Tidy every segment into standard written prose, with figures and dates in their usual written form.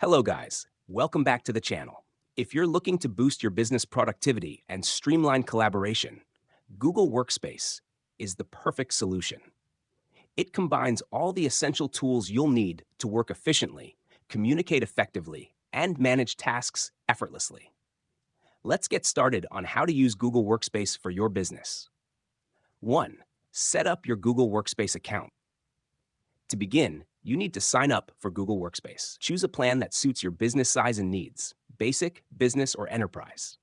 Hello guys, welcome back to the channel. If you're looking to boost your business productivity and streamline collaboration, Google Workspace is the perfect solution. It combines all the essential tools you'll need to work efficiently, communicate effectively, and manage tasks effortlessly. Let's get started on how to use Google Workspace for your business. 1. Set up your Google Workspace account. To begin, you need to sign up for Google Workspace. Choose a plan that suits your business size and needs, basic, business, or enterprise.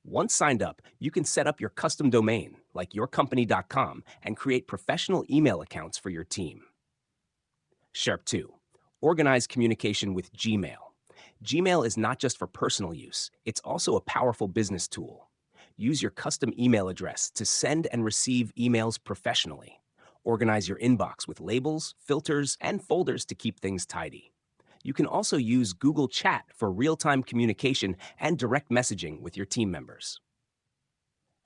Once signed up, you can set up your custom domain, like yourcompany.com, and create professional email accounts for your team. Sharp 2. Organize communication with Gmail. Gmail is not just for personal use, it's also a powerful business tool. Use your custom email address to send and receive emails professionally. Organize your inbox with labels, filters, and folders to keep things tidy. You can also use Google Chat for real-time communication and direct messaging with your team members.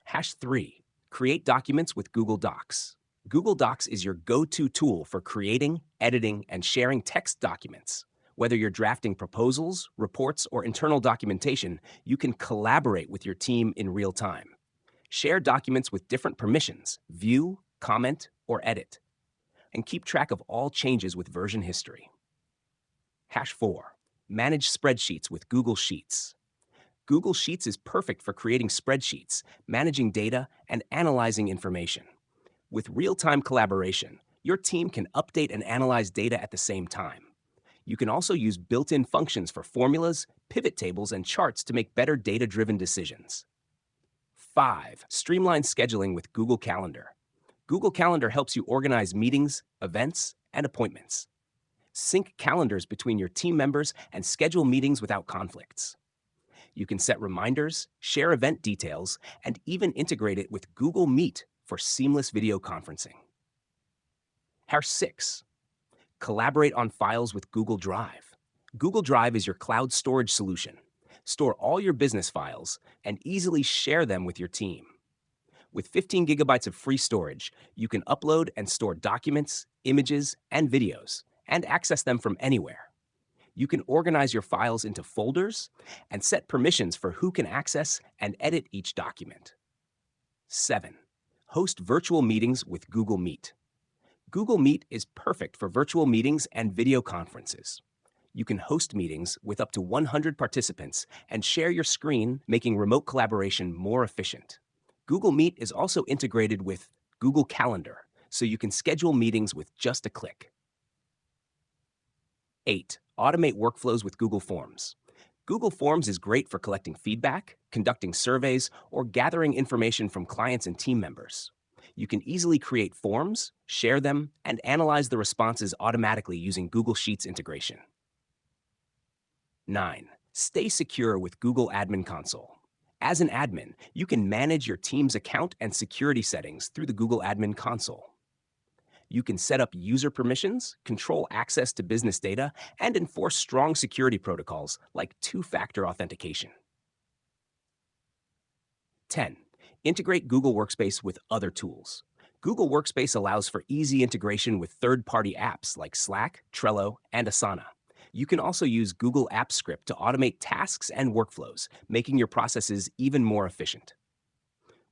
Hash 3. Create documents with Google Docs. Google Docs is your go-to tool for creating, editing, and sharing text documents. Whether you're drafting proposals, reports, or internal documentation, you can collaborate with your team in real time. Share documents with different permissions, view, comment, or edit, and keep track of all changes with version history. Hash 4. Manage spreadsheets with Google Sheets. Google Sheets is perfect for creating spreadsheets, managing data, and analyzing information. With real-time collaboration, your team can update and analyze data at the same time. You can also use built-in functions for formulas, pivot tables, and charts to make better data-driven decisions. 5. Streamline scheduling with Google Calendar. Google Calendar helps you organize meetings, events, and appointments. Sync calendars between your team members and schedule meetings without conflicts. You can set reminders, share event details, and even integrate it with Google Meet for seamless video conferencing. Hash 6. Collaborate on files with Google Drive. Google Drive is your cloud storage solution. Store all your business files and easily share them with your team. With 15 gigabytes of free storage, you can upload and store documents, images, and videos, and access them from anywhere. You can organize your files into folders and set permissions for who can access and edit each document. 7. Host virtual meetings with Google Meet. Google Meet is perfect for virtual meetings and video conferences. You can host meetings with up to 100 participants and share your screen, making remote collaboration more efficient. Google Meet is also integrated with Google Calendar, so you can schedule meetings with just a click. 8. Automate workflows with Google Forms. Google Forms is great for collecting feedback, conducting surveys, or gathering information from clients and team members. You can easily create forms, share them, and analyze the responses automatically using Google Sheets integration. 9. Stay secure with Google Admin Console. As an admin, you can manage your team's account and security settings through the Google Admin Console. You can set up user permissions, control access to business data, and enforce strong security protocols like two-factor authentication. 10. Integrate Google Workspace with other tools. Google Workspace allows for easy integration with third-party apps like Slack, Trello, and Asana. You can also use Google Apps Script to automate tasks and workflows, making your processes even more efficient.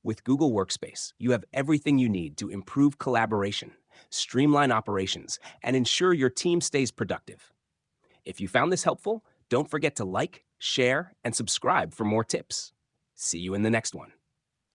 With Google Workspace, you have everything you need to improve collaboration, streamline operations, and ensure your team stays productive. If you found this helpful, don't forget to like, share, and subscribe for more tips. See you in the next one.